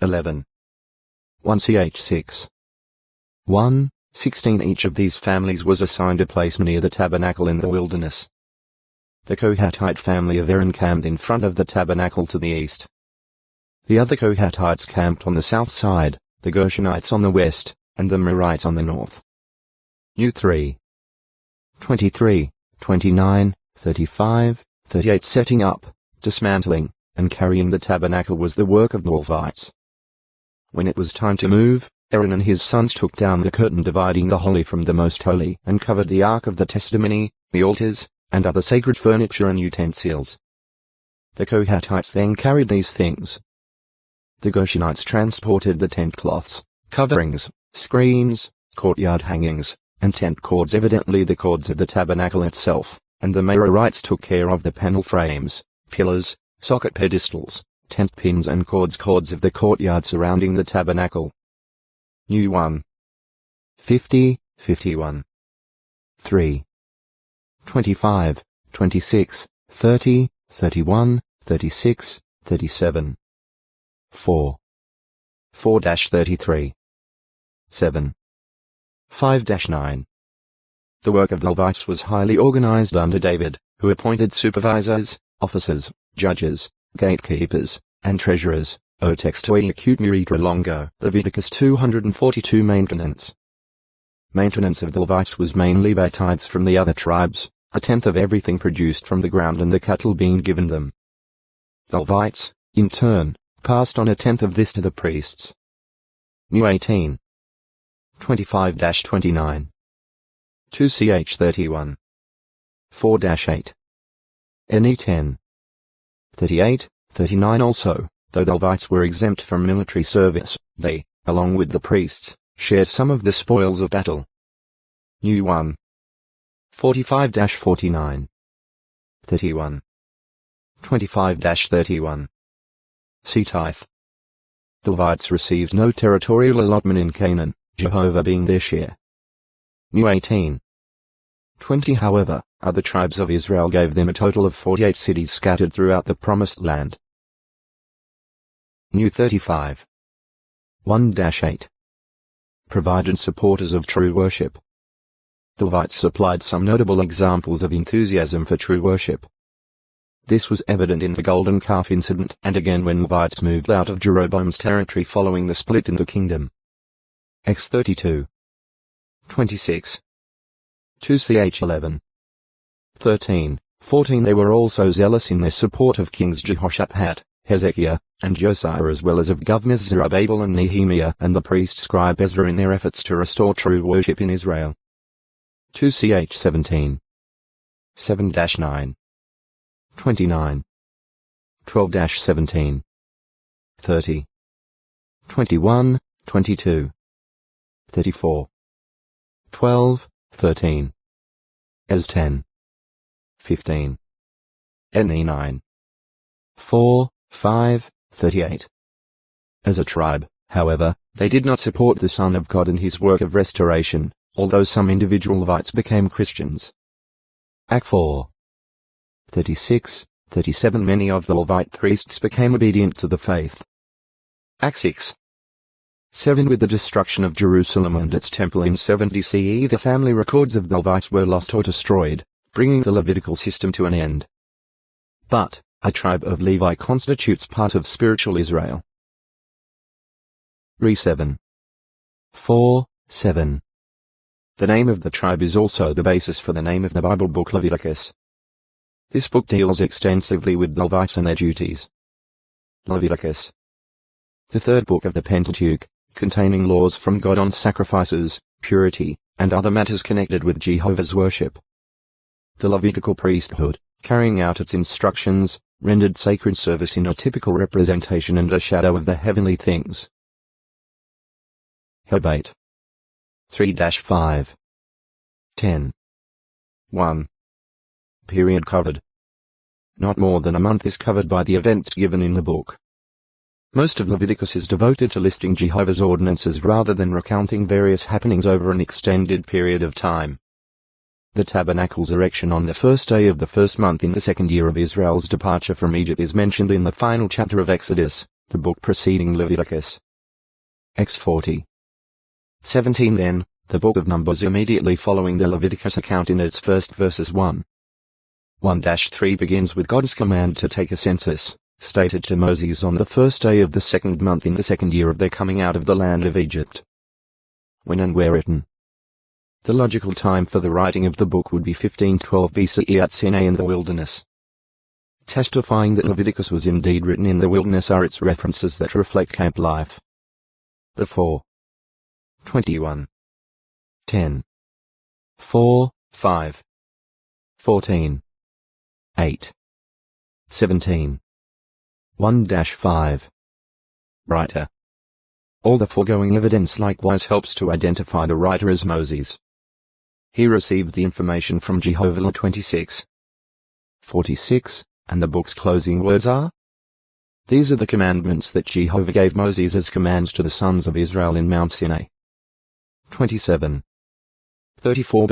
11. 1ch6. 1, 16. Each of these families was assigned a place near the tabernacle in the wilderness. The Kohathite family of Aaron camped in front of the tabernacle to the east. The other Kohathites camped on the south side, the Gershonites on the west, and the Merarites on the north. New 3. 23, 29, 35, 38. Setting up, dismantling, and carrying the tabernacle was the work of the Levites. When it was time to move, Aaron and his sons took down the curtain dividing the holy from the most holy and covered the ark of the testimony, the altars, and other sacred furniture and utensils. The Kohathites then carried these things. The Gershonites transported the tent cloths, coverings, screens, courtyard hangings, and tent cords, evidently the cords of the tabernacle itself, and the Merarites took care of the panel frames, pillars, socket pedestals, tent pins and cords of the courtyard surrounding the tabernacle. New 1. 50, 51. 3. 25, 26, 30, 31, 36, 37. 4. 4-33. 7. 5-9. The work of the Levites was highly organized under David, who appointed supervisors, officers, judges, gatekeepers, and treasurers. O text to acute muritra longo. Leviticus 242. Maintenance. Maintenance of the Levites was mainly by tithes from the other tribes, a tenth of everything produced from the ground and the cattle being given them. The Levites, in turn, passed on a tenth of this to the priests. New 18. 25-29. 2ch 31. 4-8. NE 10. 38, 39. Also, though the Levites were exempt from military service, they, along with the priests, shared some of the spoils of battle. New 1. 45-49. 31. 25-31. See tithe. The Levites received no territorial allotment in Canaan, Jehovah being their share. New 18. 20. However, other tribes of Israel gave them a total of 48 cities scattered throughout the promised land. New 35. 1-8. Provided supporters of true worship. The Levites supplied some notable examples of enthusiasm for true worship. This was evident in the golden calf incident and again when Levites moved out of Jeroboam's territory following the split in the kingdom. Acts 32. 26. 2ch 11. 13, 14. They were also zealous in their support of kings Jehoshaphat, Hezekiah, and Josiah, as well as of governors Zerubbabel and Nehemiah and the priest scribe Ezra in their efforts to restore true worship in Israel. 2ch 17. 7-9. 29. 12-17. 30. 21, 22. 34. 12, 13. As 10. 15. NE 9. 4, 5, 38. As a tribe, however, they did not support the Son of God in his work of restoration, although some individual Levites became Christians. Act 4. 36, 37. Many of the Levite priests became obedient to the faith. Act 6. 7. With the destruction of Jerusalem and its temple in 70 CE, the family records of the Levites were lost or destroyed, bringing the Levitical system to an end. But, a tribe of Levi constitutes part of spiritual Israel. Re 7. 4, 7. The name of the tribe is also the basis for the name of the Bible book Leviticus. This book deals extensively with the Levites and their duties. Leviticus. The third book of the Pentateuch, containing laws from God on sacrifices, purity, and other matters connected with Jehovah's worship. The Levitical priesthood, carrying out its instructions, rendered sacred service in a typical representation and a shadow of the heavenly things. Hebate. 3-5. 10. 1. Period covered. Not more than a month is covered by the events given in the book. Most of Leviticus is devoted to listing Jehovah's ordinances rather than recounting various happenings over an extended period of time. The tabernacle's erection on the first day of the first month in the second year of Israel's departure from Egypt is mentioned in the final chapter of Exodus, the book preceding Leviticus. X 40. 17 Then, the book of Numbers immediately following the Leviticus account in its first verses 1-3 begins with God's command to take a census, stated to Moses on the first day of the second month in the second year of their coming out of the land of Egypt. When and where written. The logical time for the writing of the book would be 1512 BCE at Sinai in the wilderness. Testifying that Leviticus was indeed written in the wilderness are its references that reflect camp life. Before 21. 10. 4, 5. 14. 8. 17. 1-5. Writer. All the foregoing evidence likewise helps to identify the writer as Moses. He received the information from Jehovah 26. 46, and the book's closing words are: These are the commandments that Jehovah gave Moses as commands to the sons of Israel in Mount Sinai. 27. 34.